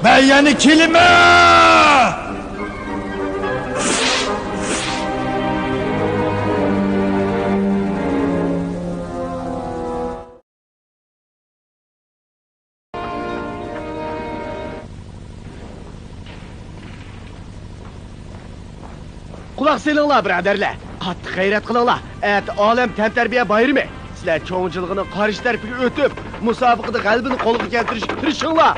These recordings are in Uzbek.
Ben yani kelime! Kulak selinglar birodarlar. Qattiq g'ayrat qilinglar. Olam tantarbiya bayrami. Sizlar cho'ngchiligining qarshi tarafiga o'tib, musobaqada g'alabani qo'lga keltirishga tirishinglar.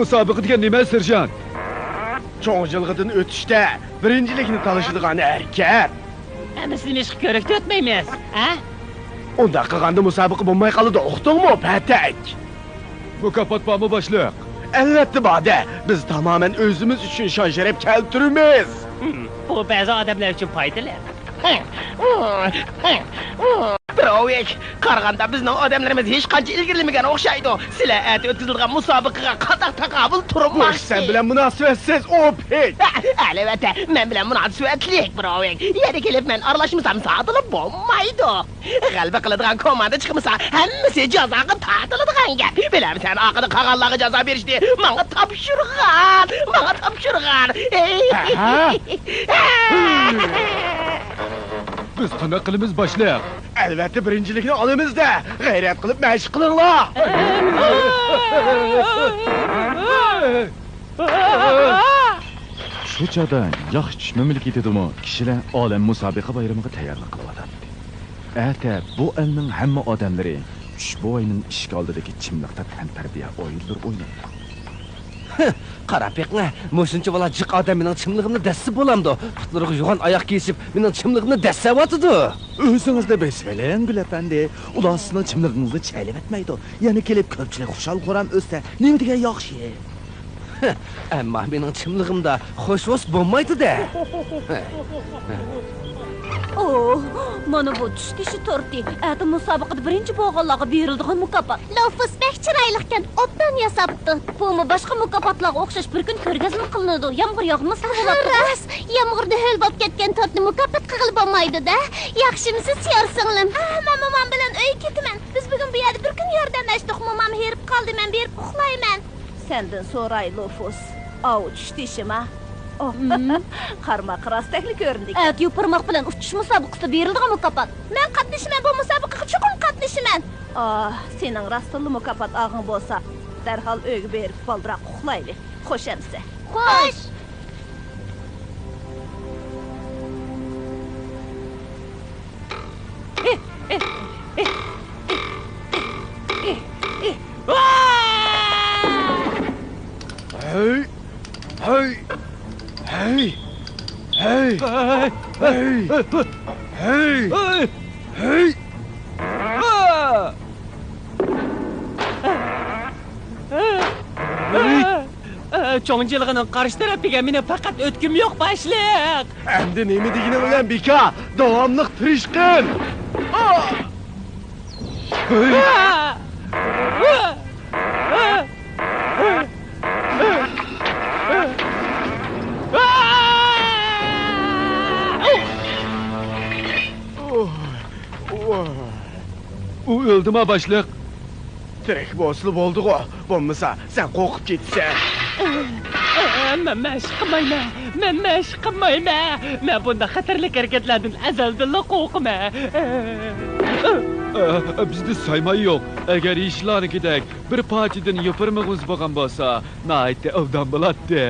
Musobaqa degan nima Serjant? Cho'ngchiligidan o'tishda birinchilikni talashadigan erkak. Sizin ish ko'rikda o'tmaymiz, ha? Unda qilganda musobaqa bo'lmay qoladi, uqdingmi, patak? Mukofot bormi boshliq? Albatta bor-da. Biz tamoman o'zimiz uchun shon-sharaf keltiramiz. Bu ba'zi odamlar uchun foydali. Birovek, qaraganda bizning odamlarimiz hech qancha ilgirlamagan o'xshaydi. Sizlar ati o'tkazilgan musobaqaga qataq taqobil turmoqchi. Sen bilan munosabatsiz o'pik. Albatta, men bilan munosabatlik birovek. Yana kelib men aralashmasam sa'dilib bo'lmaydi. G'alaba qiladigan komanda chiqmasa, hammasi jazoga tortiladigan gap. Bilamsan, oqida qolganlarga jazo berishni menga topshirgan. Biz qanday qilamiz boshliq? Albatta birinchilikni olamiz-da. G'ayrat qilib mashq qilinglar. Shu chog'da yaxshi tushmamlik etadimi? Kishilar olam musobaqa bayramiga tayyorlik qilyapti. Ata bu elning hamma odamlari ushbu o'yinning ishga oldidagi chimliqda tantarbiya o'yinlar o'ynaydi. Qarapaqna, mo'shuncha bola jiq odamning chimlig'ini dassa bo'lamdi. Putlariga yo'g'on oyoq kesib, mening chimlig'imni dassayotdi. O'zingizda besvelang Gulapandi, ular sizning chimlig'ingizni chaylab etmaydi. Yana kelib ko'pchilik xushal qo'ram o'sta, nima degan yaxshi. Ammo mening chimlig'imda xo'sh-vo'sh bo'lmaydi-da. Mana bu tushdishi torti. Ati musobaqada birinchi bo'lganlarga beriladigan mukofot. Lofus bek chiroyliqkan obdan yasabdi. Bumi boshqa mukofotlarga o'xshash bir kun ko'rgazma qilinadi. Yomg'ir yog'masa bo'ladi. Ras, yomg'irda ho'l bo'lib ketgan tortni mukofot qilib bo'lmaydi-da. Yaxshimisiz yor singlim? Momam bilan uyga ketaman. Biz bugun bu yerda bir kun yordamlashdik. Momam herib qoldi, men berib uxlayman. Sendan so'ray Lofus. Tushdishima. Qarmaq rostakli ko'rindik. Yupurmoq bilan uchish musobaqasida beriladigan mukofot. Men qatnashaman, bu musobaqaga chuqur qatnashaman. Sening rostli mukofot og'ing bo'lsa, darhol uyga berib boldiroq uxlaylik. Xo'sh amsa. Xo'sh. Cho'ngchiligining qarshi tarafiga meni faqat o'tkim yo'q boshliq. Endi nima degini bilan beka, davomli tirishqin. U o'ldimi boshliq? Tirik bosli bo'ldi-ku. Bo'lmasa, sen qo'rqib ketsan. Men mashq qilmayman. Men bunda xatarli harakatlardan azaldan qo'rqaman. Bizda saymay yo'q. Agar ishlarnikidek bir parchadan yopirmag'uz bo'lgan bo'lsa, naytda ovdan bo'ladi.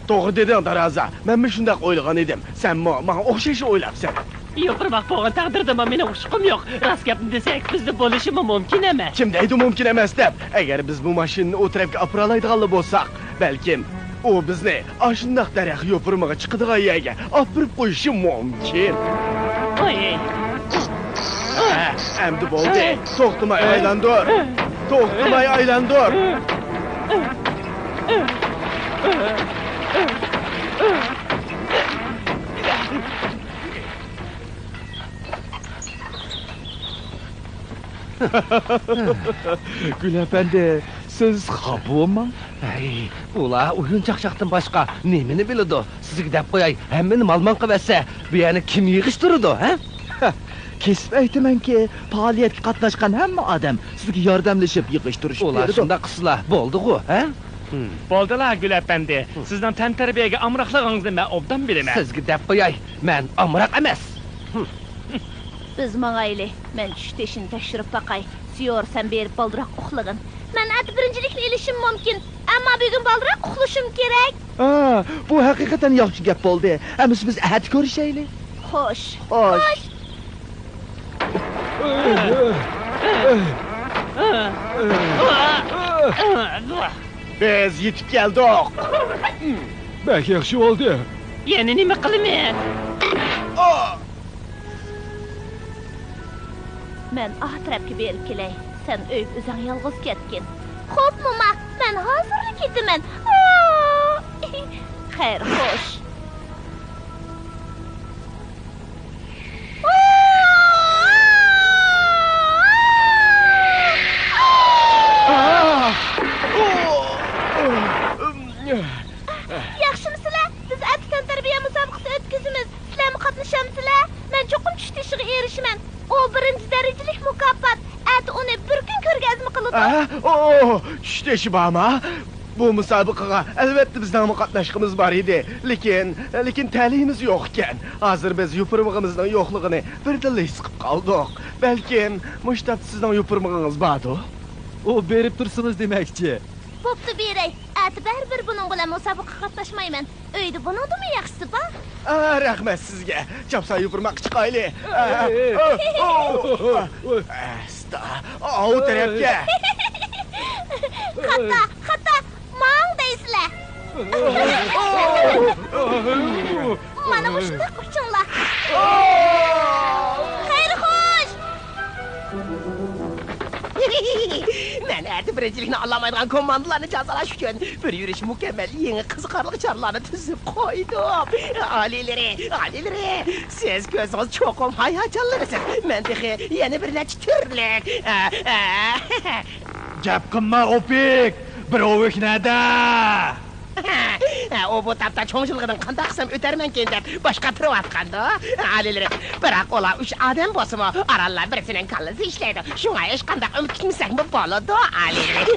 To'g'ri deding, Daraza. Men shunday o'ylagan edim. Sen menga o'xshash o'ylabsan. Yopirmoq bo'lgan taqdirda meni huquqim yo'q. Rost gapni desak, bizda bo'lishi mumkin emas. Kim deydi mumkin emas deb? Agar biz bu mashinani o tarafga aparalaydiganlar bo'lsak, balkim u bizni ashundaq daraxt yopirmaga chiqadigan yerga olib qo'yishi mumkin. Endi bo'ldi. To'xtamay aylandir. To'xtamay aylandir. Gül efendi, siz xabumu? Ay, ular oyun çaqchaqdan başqa nemini biladi? Sizga deb qo'yay, hammani malmon qilib etsa, bu yana kim yig'ishtiradi, ha? Kesib aytamanki, faoliyatga qatnashgan hamma odam sizga yordamlashib yig'ishtirish Ular shunda qislar, bo'ldi-ku, ha? Bo'ldilar Gul apandi. Sizdan tantarbiyaga amroqligingizni men obdan bilaman. Sizga deb qo'yay, men amroq emas. Biz mağaylı. Men tushishni tekshirib baqay. Siyorsan berib baldiroq uxlagin. Men at birinchilikni ilishim mumkin, ammo bugun baldiroq uxlashim kerak. Bu haqiqatan yaxshi gap bo'ldi. Ammo biz ahad ko'rishaylik. Xo'sh. Xo'sh. Biz yetib keldik. Bak yaxshi oldu. Yana nima qilaman? Men tarafga berib kelay. Sen uyib o'zing yolg'iz ketgin. Xo'p, mama, men hozir ketaman. Xayr, xo'sh. Yaxshimisizlar? Biz atkan tarbiya musobaqasi o'tkazamiz. Sizlarmi qatnashamsizlar? Men cho'qim tushishga erishiman. O birinchi darajalik mukofot. At uni bir kun ko'rgazma qiladi. Tushdi bama. Bu musobaqaga albatta bizning qatnashimiz bor edi. Lekin ta'limimiz yo'q ekan. Hozir biz yupurmig'imizning yo'qligini birdilla his qilib qoldik. Balkim mushtat sizning yupurmig'ingiz bordi. O berib tursunuz demakchi. Bo'pti beray. At baribir buning bilan musobaqaga qatnashmayman. Uyda buningmi yaxshisi bor? Rahmat sizga. Chapsa yupurmoq chiqayli. Asta. O tarafga. Hatta mang deysizlar. Mana shunday qo'shinglar. Xayr xo'sh. Men ati birinchilikni olamaydigan komandalarni jazolash uchun bir yurish mukammal yangi qiziqarli charlarni tuzib qo'ydim. Alilari, siz ko'zingiz cho'qim hayajonlanasiz. Men texi yana bir necha turlik. Gap qilma, Opik. Birovik nada. O bu tapda cho'ng'ilg'idan qanday qilsam o'tarmankin deb boshqa turib atqanda. Alilari, biroq ular 3 odam bosimi orallar birisining kallasi ishlaydi. Shunga hech qanday umid kutmasakmi bo'ladi, Alilari.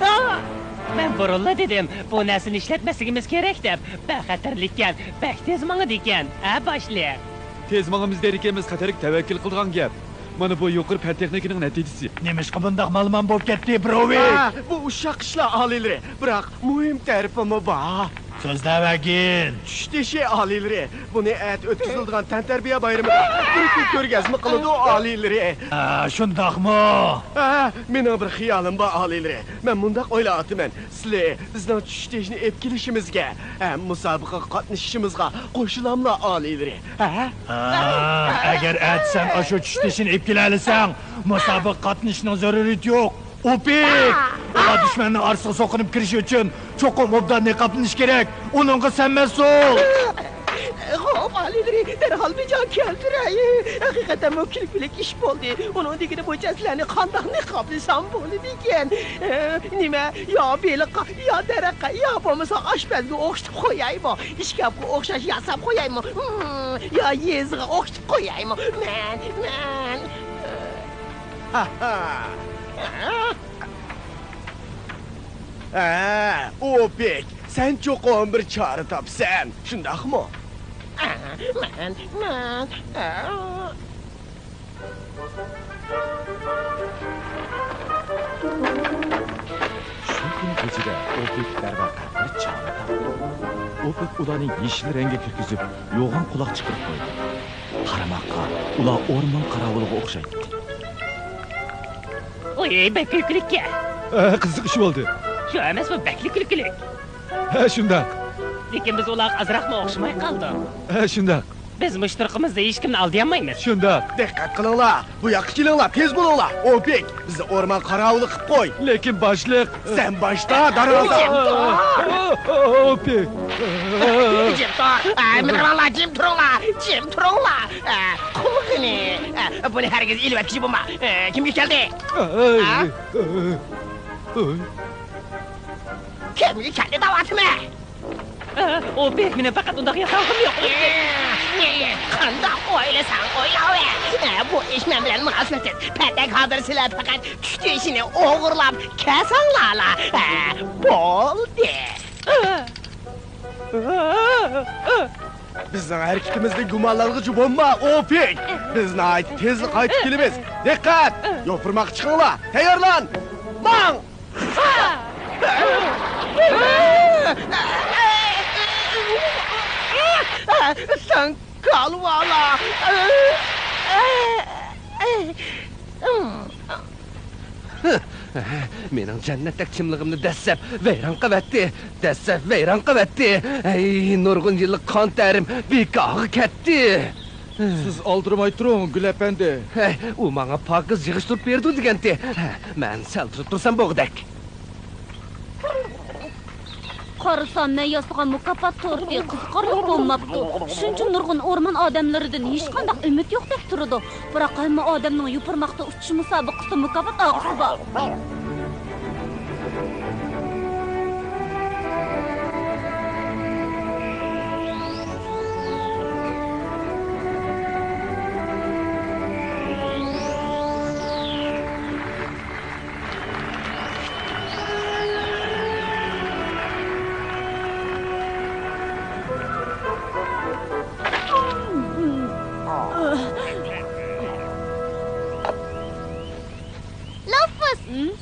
Men burunla dedim, bu narsani ishlatmasligimiz kerak deb. Bexatarlikkan, bak tez mang'id ekan. Boshliq. Tez mang'imiz derikemiz xatarlik tavakkul qilgan gap. Mana bu yuqori fan texnikining natijasi. Nemishqa bundaq ma'lumot bo'lib ketdi, Birovik? Bu uşaq ishlar alilari. Biroq muhim tarafimi bor. So'zlavagin. Tushdi alilari. Buni at o'tkaziladigan tantarbiya bayramida bir kun ko'rgazma qiladi alilari. Shundaqmi? Mening bir xiyolim bor alilari. Men bundaq o'ylayapman. Sizlar bizning tushdishni ep kelishimizga, musobaqaga qatnashishimizga qo'shilamlar alilari. Agar atsan o'sha tushdishni ep kelasan, musobaqa qatnashishning zaruriyati yo'q. Opik! Ular dushmanning orsiga so'qinib kirish uchun cho'qim obdanni qaplanish kerak. Uningga sen mas'ul. Xo'p, Alilari, darhol bijon keltiray. Haqiqatan mukillik ish bo'ldi. Uning digini bo'yicha sizlarni qanday niqoblasam bo'ladi ekan? Nima? Yo beliqqa, yo daraqa, yo bo'lmasa oshpazga o'xshatib qo'yaymi? Ishkabga o'xshash yasab qo'yaymi? Yo yezg'a o'xshatib qo'yaymi? Men. Opik, sen cho'qim bir chora topsan, shundaqmi? Men. Shu kun kechida Opik darvaqa bir chora topdi. Opik ularni yeshil rangga kirgizib, yo'g'on quloq chiqarib qo'ydi. Qaramoqqa ular o'rmon qaravuliga o'xshaydi. Oy, beklikka. Qiziq ish bo'ldi. Shu emas bu bekliklik. Shundaq. Lekin biz ular azroqmi o'xshamay qoldik. Shundaq. Biz müştürkümüzde hiç kimni aldayamayız. Shunda. Diqqat qilinglar. Bu yoqqa kelinglar, tez bo'linglar. Opek, bizni o'rmon qorovuli qilib qo'y. Lekin boshliq. Sen boshda, darvoza. Opek. Jim tur. Mehmonlar, jim turinglar. Jim turinglar. Qulg'ini. Buni hargiz ilvatchi bo'lma. Kimga keldi? Kimga keldi davatimi? O pek meni faqat undaq yasalg'im yo'q. Qandoq o'ylasang o'ylaver. Bu ish men bilan munosabatsiz. Padak hozir sizlar faqat tushdi ishini o'g'irlab kasanglarlar. Bo'ldi. Bizning harakatimizni gumonlanguchi bo'lma, Opek. Bizni ayt tezlik qaytib kelamiz. Diqqat! Yo'pirmoq chiqinglar. Tayyorlan. Mang! Sen kalvala. Mening jannatdek kimligimni dastlab vayron qilyapti. Dastlab vayron qilyapti. Ey, nurg'un yillik qon tarim beko'g'i ketdi. Siz oldirmay turing, Gul apandi. Hey, u menga pokiz yig'ishtirib berdi degandi. Men sal turib tursam bo'g'dak. Qarasam men yasagan mukofot torti qiziqarli bo'lmabdi. Shuncha nurg'un o'rmon odamlaridan hech qanday umid yo'qdek turadi. Biroq hamma odamning yupurmoqda uchish musobaqasida mukofot og'isi bor.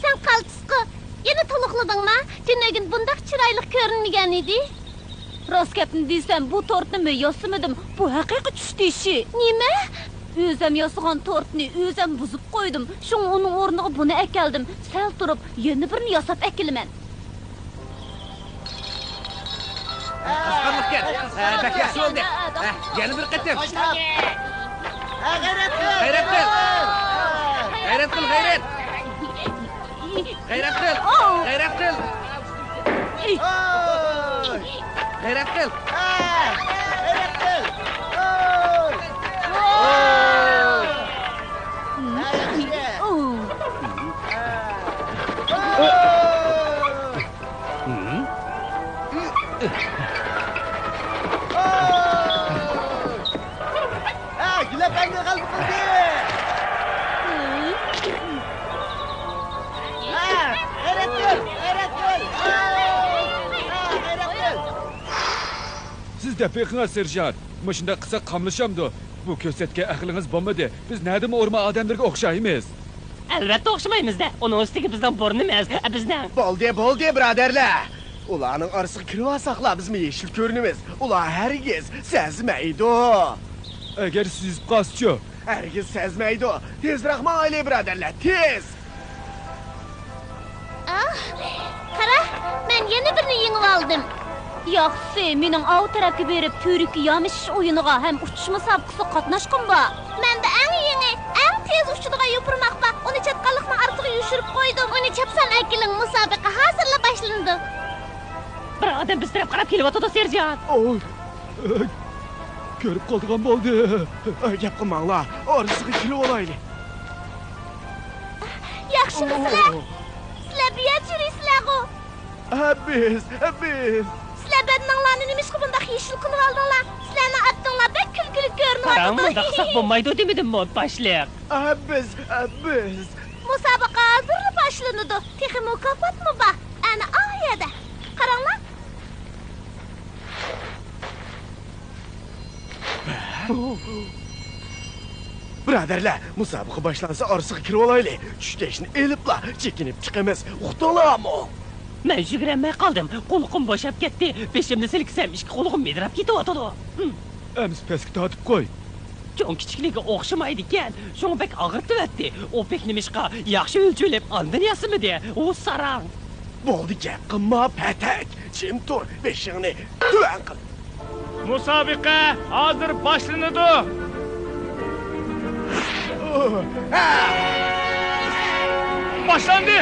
Sen qaltisqi, yana to'liqladingmi? Tinagin bundaq chiroyli ko'rinmagan edi. Rost gapni desam, bu tortni men yosimidim. Bu haqiqiy tushdi ishi. Nima? O'zim yosagan tortni o'zim buzib qo'ydim. Shung uning o'rniga buni akeldim. Sal turib, yana birini yosab akilaman. Qasqarlik kel. Bak yaxshi bo'ldi. Yana bir qatam. G'ayrat qil. G'ayrat qil. G'ayrat qil, g'ayrat. G'ayrat qil. G'ayrat qil. G'ayrat qil. Gulapanga qalb qildi. G'ayrat qil. G'ayrat qil. G'ayrat qil. Siz daqiqinga serjant. Mashunda qilsa qamlashamdi. Bu ko'rsatgan aqlingiz bo'lmadi. Biz nima o'rmon odamlarga o'xshaymiz. Albatta o'xshamaymiz-da. Uning ustiga bizdan burnimiz, bizdan. Bo'ldi, birodarlar. Ularning orasiga kirib olsaqlar biz yeshil ko'rinamiz. Ular hargiz sezmaydi. Agar siz qaschi, hargiz sezmaydi. Tezroq ma'ayli birodarlar, tez. Qara, men yana birini yengib oldim. Yaxshi, mening ov tarafga berib ko'rikka yomishish o'yiniga ham uchish musobaqasida qatnashqim bor. Menda eng yangi, eng tez uchadigan yupurmoq bor. Uni chatqanliqni ortiga yushirib qo'ydim. Uni chapsam akiling musobaqa hozirla boshlandi. Bir odam biz taraf qarab kelyapti, serjant. ko'rib qolgan bo'ldi. Gap qilmanglar, orasiga kirib olayli. Yaxshimisizlar? Sizlar bu yerda yurasizlar-ku? Biz. Sizlar badninglarni nima ish qilib yeshil qilib oldinglar? Sizlarning attinglar bak kulgili ko'rinyapti. Qarang, bunda qilsak bo'lmaydi demidim-mi, boshliq? Biz. Musobaqa hozir boshlanadi. Texi mukofotmi bor? Ana oyada. Qaranglar. Birodarlar, musobaqa boshlansa orasiga kirib olayli. Tushkashni eliblar, chekinib chiqamiz. Uxtinglarmi? Men yugurmay qoldim. Qo'lim bo'shab ketdi. Beshimni silksam, ikki qo'lim medrab ketyapti. Amiz pastga tortib qo'y. Jon kichikligiga o'xshamaydi ekan. Shuni bek og'irtyapti. O pek nimishqa yaxshi o'lchilib, andin yasimidi. U sarang. Bo'ldi, gap qilma, patak. Jim tur, beshingni tuvan qil. Musobaqa hozir boshlanadi. Boshlandi.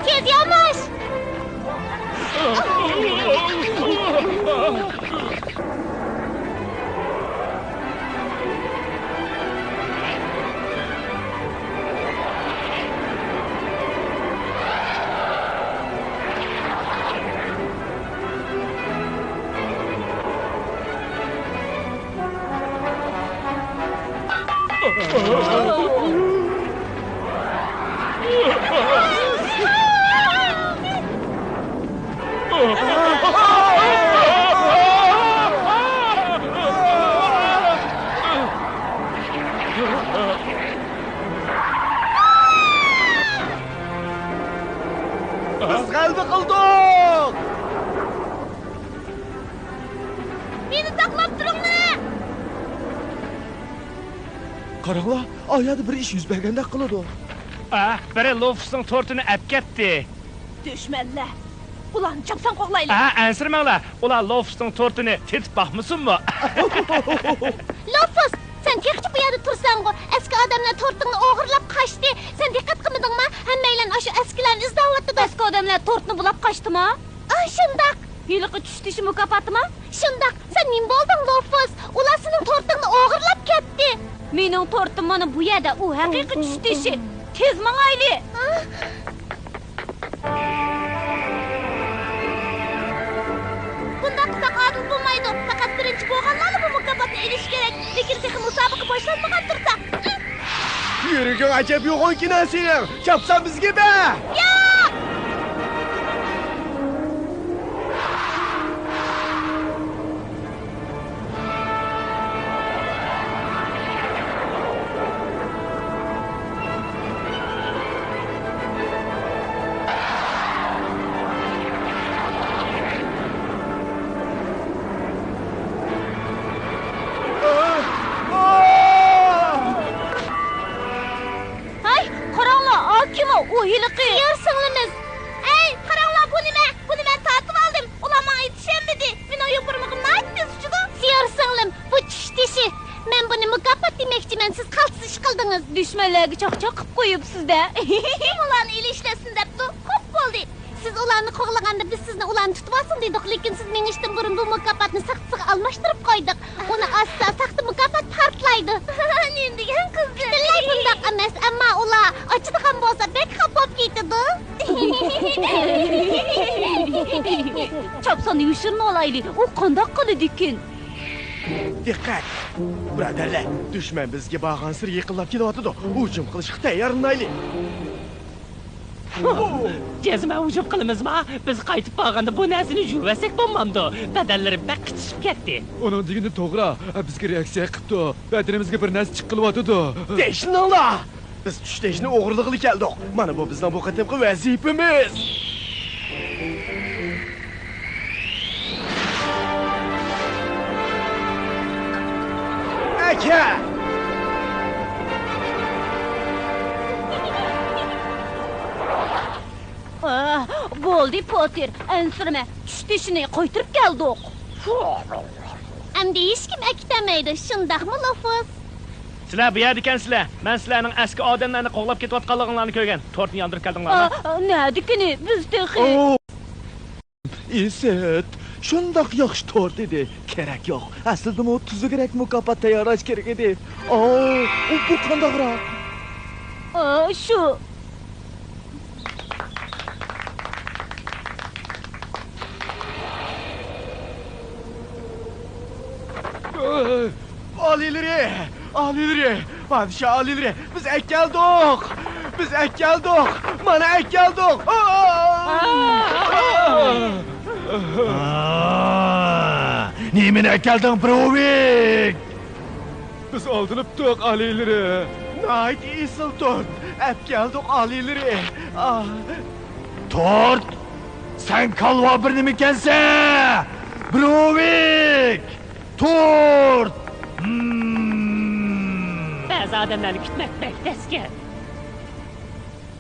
Tez yavaş. Biz g'alaba qildik. Meni saqlab turinglar. Qaranglar, oyada bir ish yuz bergandek qiladi. Biri Lofusning tortini olib ketdi. Düşmanlar. Ulan çapsan qoqlaylar. Ansirmanglar. Ular Lofusning tortini tetib baxmısınmı? Lofus, sen texchi bu yerda tursan-ku. Eski odamlar tortini o'g'irlab qochdi. Sen diqqat qilmadingmi? Hammanglar o'sha eskilarni izlayapti. Eski odamlar tortni bulab qochdimi? Shundoq. Yiliqi tushdishi mukofotimi? Shundoq. Sen nim bo'lding, Lofus? Ular sening tortingni o'g'irlab ketdi. Mening tortim mana bu yerda. U haqiqiy tushdishi. Tez mangayli. Bundan qilsak adil bo'lmaydi. Faqat birinchi bo'lganlarni bu mukofotni olish kerak. Lekin texi musobaqa boshlanmagan tursa. Yuraging ajab yo'g'onki sening. Chapsan bizga be. Yo'q! Hay, qaranglar, kim o? U yiliqi. Yer singlimiz. Ey, qaranglar, bu nima? Buni men tatib oldim. Ular menga aytishamidi. Meni yopirmag'imni aytdingiz uchun. Yer singlim, bu tushdishi. Men buni mukofot demoqchiman. Siz qaltis ish qildingiz. Dushmanlarga choq-choq qilib qo'yibsiz-da. Ularni eli ishlasin debdi. Xo'p bo'ldi. Siz ularni qo'g'laganda biz sizni ularni tutib olsin dedik, lekin siz menishdan burun bu mukofotni saqsiga almashtirib qo'ydik. Uni asla saqti mukofot partlaydi. Nendigan qizni? Butunlay bundoq emas, ammo ular ochadigan bo'lsa bek xafa bo'lib ketadi. Chopsonni yushirni olaylik. U qandoq qiladi ekan? Diqqat. Birodarlar, dushman bizga borgan sir yaqinlab kelyapti. Hujum qilishga tayyorlanaylik. Jazma hujum qilamizmi? Biz qaytib borganda bu narsani yurvasak bo'lmamdi. Badallari baqitishib ketdi. Onun degani to'g'ri. Bizga reaksiya qilibdi. Badanimizga bir narsa chiqilyapti. Teshninglar. Biz tushdishni o'g'irlig'ili keldik. Mana bu bizning bu qatimqi vazifamiz. Aka! Bo'ldi, Potter. Ansirma. Tushdishini qo'ytirib keldik. Endi hech kim aktamaydi, shundaqmi, Lofus? Sizlar bu yerda ekansizlar. Men sizlarning eski odamlarni qo'g'lab ketayotganligingizni ko'rgan. Tortni yondirib keldinglarmi? Nadikini biz texi. Iset, shundoq yaxshi tort edi. Kerak yo'q. Aslida u tuzukrak mukofot tayyorlash kerak edi. U bu qandoqroq? Shu. Alileri, padişah alileri, biz ekkeldik. Mana ekkeldik. Nimin ekkeldin, Brovik? Biz aldırıptık aleyleri. Nait isil tort. Ep geldik alileri. Ah. Tort! Sen kalva birini mikense! Brovik! Tort! Bazı adamlarni kutmak bek tezken.